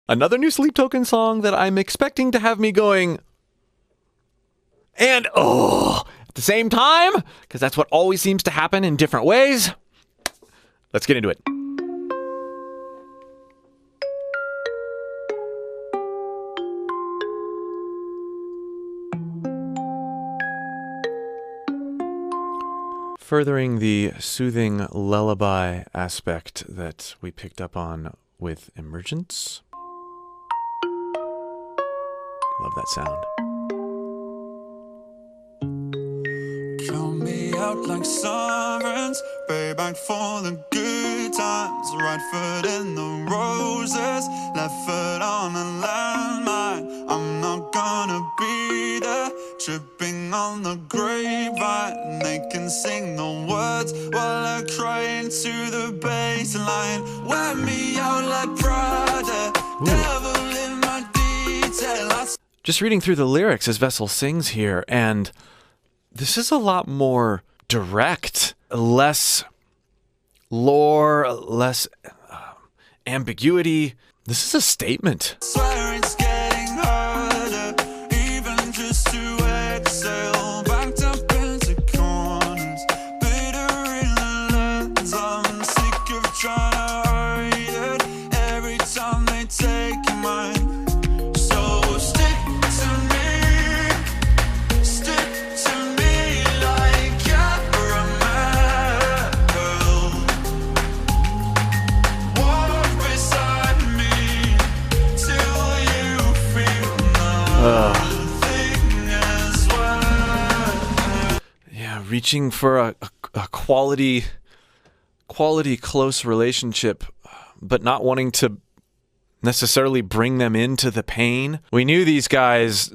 Another new Sleep Token song that I'm expecting to have me going, and at the same time, because that's what always seems to happen in different ways. Let's get into it. Furthering the soothing lullaby aspect that we picked up on with Emergence. Love that sound. Count me out like sirens, payback for the good times. Right foot in the roses, left foot on a landmine. I'm not gonna be there, tripping on the grapevine. They can sing the words while I cry into the baseline. Wear me out like Prada, devil in my detail. Just reading through the lyrics as Vessel sings here, and this is a lot more direct, less lore, less ambiguity. This is a statement. Swear it's getting harder, even just to exhale. Backed up into corners, bitter in the lens. I'm sick of trying to hide it every time they take mine. So stick to me like caramel. Walk beside me till you feel nothing as well. Yeah, reaching for a quality close relationship, but not wanting to necessarily bring them into the pain. We knew these guys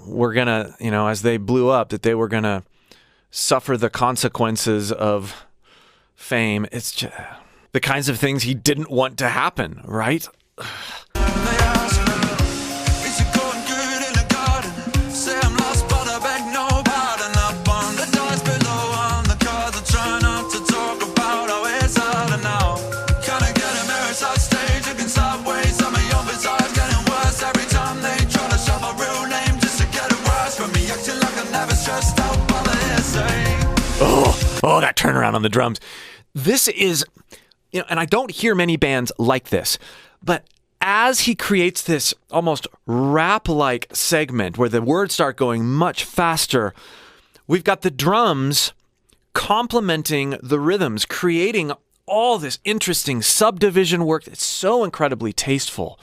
were gonna, as they blew up, that they were gonna suffer the consequences of fame. It's just the kinds of things he didn't want to happen, right? They ask me, is it going good in the garden? Say I'm lost, but I beg no pardon. Up on the dice below on the cards, I try not to talk about how it's harder now. Can I get a mirror side stage, looking sideways? Some of your bizarres getting worse every time they try to shove a real name just to get a rise from me. Acting like I'm never stressed out by the hearsay. Oh, that turnaround on the drums. This is, and I don't hear many bands like this, but as he creates this almost rap-like segment where the words start going much faster, we've got the drums complementing the rhythms, creating all this interesting subdivision work that's so incredibly tasteful.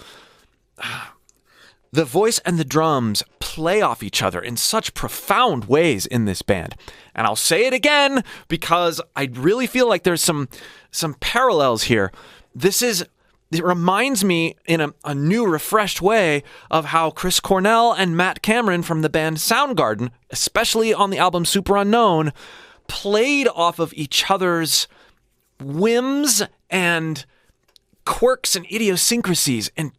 The voice and the drums play off each other in such profound ways in this band. And I'll say it again because I really feel like there's some parallels here. It reminds me in a new, refreshed way of how Chris Cornell and Matt Cameron from the band Soundgarden, especially on the album Super Unknown, played off of each other's whims and quirks and idiosyncrasies and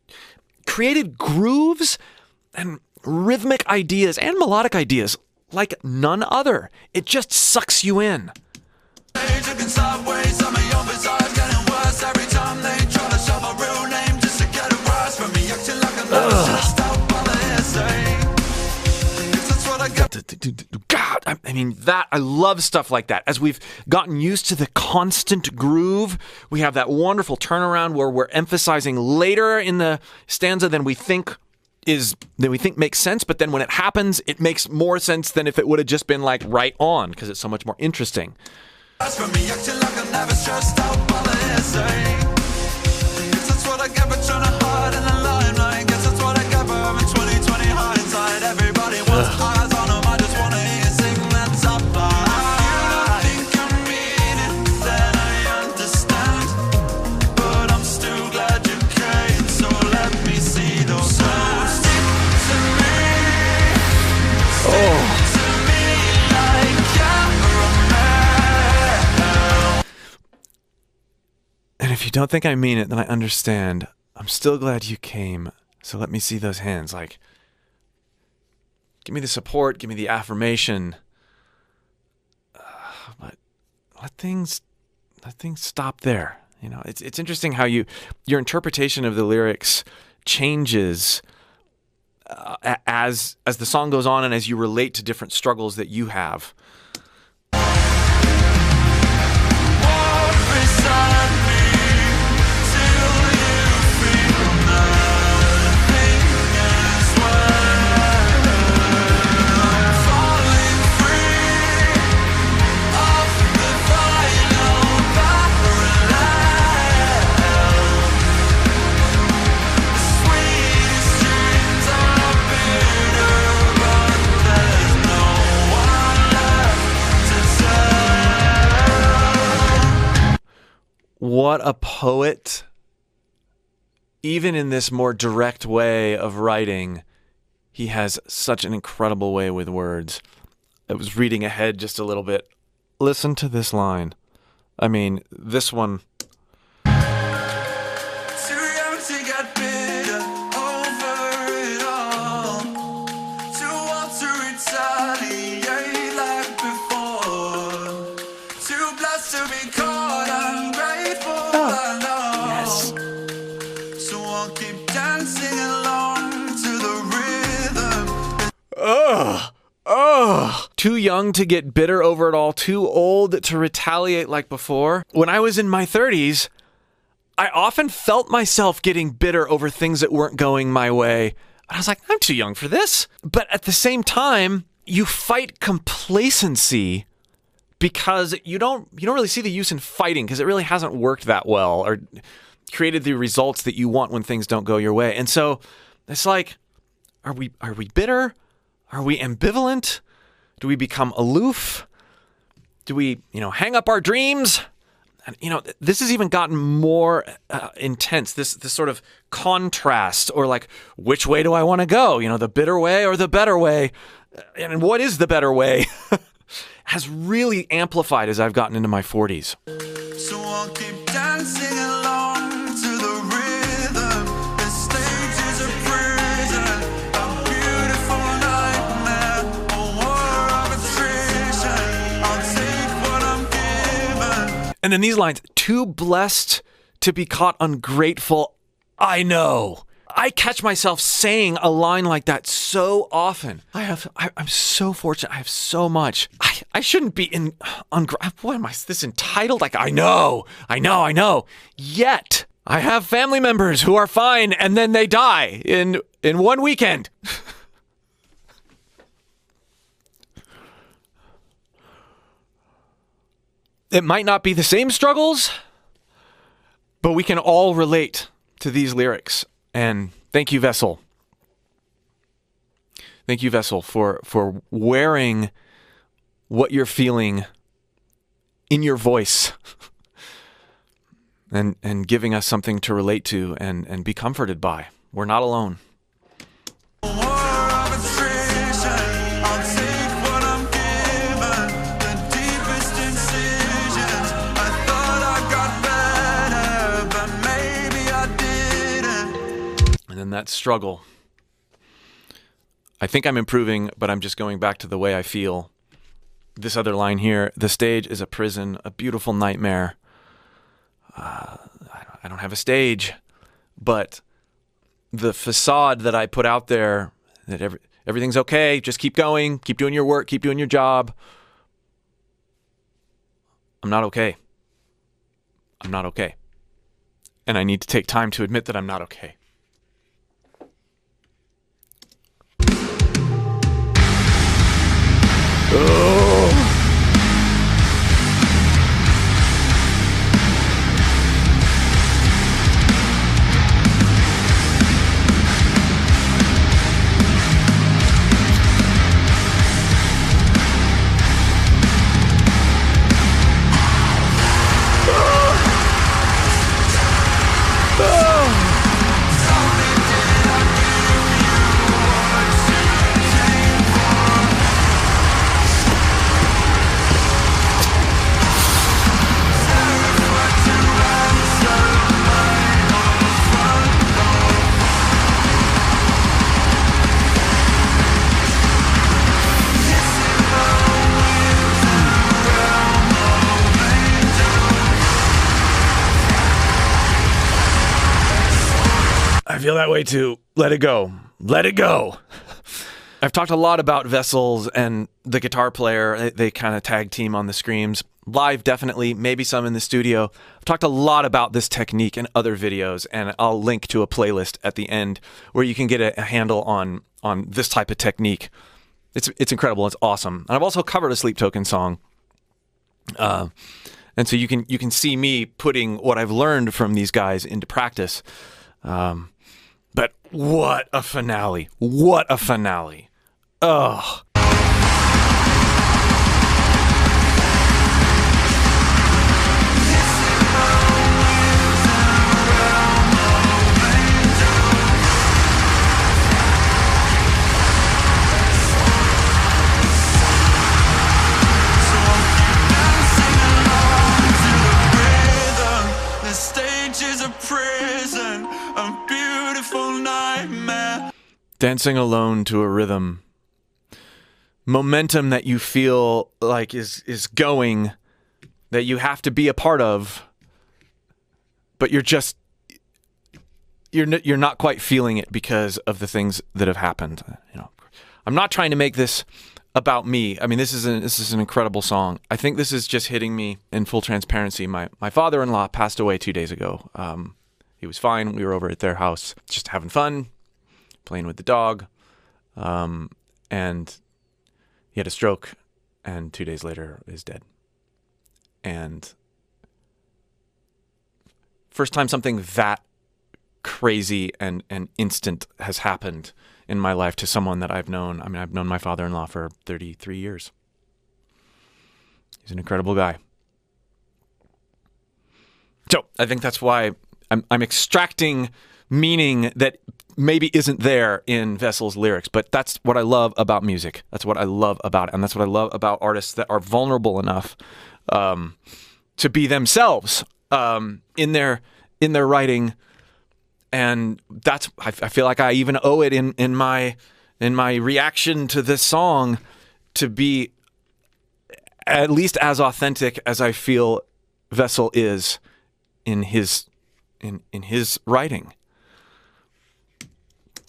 created grooves and rhythmic ideas and melodic ideas like none other. It just sucks you in. Looking sideways, some of your bizarres getting worse every time they try to shove a real name just to get a rise from me. Acting like I'm never stressed out by the hearsay. That's what I get. God, I love stuff like that. As we've gotten used to the constant groove, we have that wonderful turnaround where we're emphasizing later in the stanza than we think makes sense, but then when it happens, it makes more sense than if it would have just been like right on, because it's so much more interesting. As for me, acting like I'm never stressed out by the hearsay. Guess that's what I get for trying to hide in the limelight. Guess that's what I get for having 20/20 hindsight. Everybody wants eyes on them, I just wanna hear you sing that top line. You think I mean it, then I understand. But I'm still glad you came, so let me see those signs. Stick to me. Stick to me like caramel. And if you don't think I mean it, then I understand. I'm still glad you came, so let me see those hands. Like, give me the support, give me the affirmation. But let things stop there. It's interesting how your interpretation of the lyrics changes as the song goes on and as you relate to different struggles that you have. Walk beside me till you feel nothing is worth. I'm falling free of the final parallel. The sweetest dreams are bitter, but there's no one left to tell. What a poet. Even in this more direct way of writing, he has such an incredible way with words. I was reading ahead just a little bit. Listen to this line. I mean, this one. Too young to get bitter over it all. Too old to retaliate like before. Too blessed to be caught ungrateful, I know. So I'll keep dancing along to the rhythm. Too young to get bitter over it all, too old to retaliate like before. When I was in my 30s, I often felt myself getting bitter over things that weren't going my way. I was like, I'm too young for this. But at the same time, you fight complacency because you don't really see the use in fighting because it really hasn't worked that well or created the results that you want when things don't go your way. And so it's like, are we bitter? Are we ambivalent? Do we become aloof? Do we, hang up our dreams? And, this has even gotten more intense, this sort of contrast or like, which way do I want to go? The bitter way or the better way? And what is the better way? Has really amplified as I've gotten into my 40s. So I'll keep dancing along to the rhythm. The stage is a prison, a beautiful nightmare, a war of attrition. I'll take what I'm given. And then these lines, too blessed to be caught ungrateful. I know. I catch myself saying a line like that so often. I'm so fortunate. I have so much. I shouldn't be what am I, this entitled? Like, I know. Yet, I have family members who are fine and then they die in one weekend. It might not be the same struggles, but we can all relate to these lyrics. And thank you, Vessel. Thank you, Vessel, for wearing what you're feeling in your voice and giving us something to relate to and be comforted by. We're not alone. A war of attrition. I'll take what I'm given. The deepest incisions. I thought I got better, but maybe I didn't. And then that struggle. I think I'm improving, but I'm just going back to the way I feel. This other line here, the stage is a prison, a beautiful nightmare. I don't have a stage, but the facade that I put out there, that everything's okay, just keep going, keep doing your work, keep doing your job. I'm not okay. I'm not okay. And I need to take time to admit that I'm not okay. that way too. Let it go. Let it go. I've talked a lot about Vessels and the guitar player. They kind of tag team on the screams. Live, definitely, maybe some in the studio. I've talked a lot about this technique in other videos, and I'll link to a playlist at the end where you can get a handle on this type of technique. It's incredible. It's awesome. And I've also covered a Sleep Token song. And so you can see me putting what I've learned from these guys into practice. But what a finale. What a finale. Ugh. The stage is a prison, a beautiful nightmare. Dancing alone to a rhythm. Momentum that you feel like is going, that you have to be a part of, but you're not quite feeling it because of the things that have happened. You know, I'm not trying to make this about me. I mean, this is an incredible song. I think this is just hitting me in full transparency. My father-in-law passed away 2 days ago. He was fine. We were over at their house just having fun, playing with the dog, and he had a stroke, and 2 days later is dead. And first time something that crazy and instant has happened in my life to someone that I've known. I mean, I've known my father-in-law for 33 years. He's an incredible guy. So I think that's why I'm extracting meaning that maybe isn't there in Vessel's lyrics, but that's what I love about music. That's what I love about it, and that's what I love about artists that are vulnerable enough to be themselves in their writing. And that's, I feel like I even owe it in my reaction to this song to be at least as authentic as I feel Vessel is in his writing.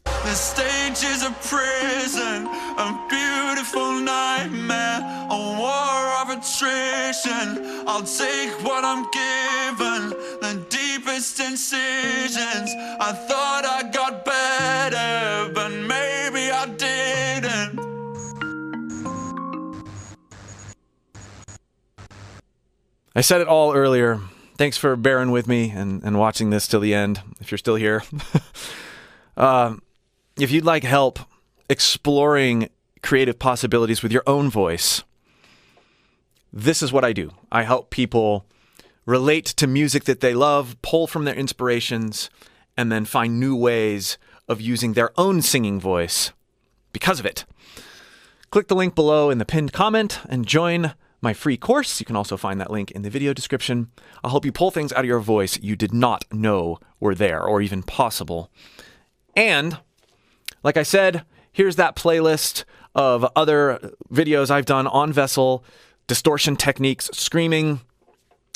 The stage is a prison, a beautiful nightmare, a war of attrition. I'll take what I'm given, the deepest incisions. I thought I got better, but maybe I didn't. I said it all earlier. Thanks for bearing with me and watching this till the end, if you're still here. If you'd like help exploring creative possibilities with your own voice, this is what I do. I help people relate to music that they love, pull from their inspirations, and then find new ways of using their own singing voice because of it. Click the link below in the pinned comment and join my free course. You can also find that link in the video description. I'll help you pull things out of your voice you did not know were there or even possible. And like I said, here's that playlist of other videos I've done on Vessel, distortion techniques, screaming,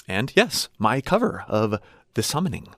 and yes, my cover of The Summoning.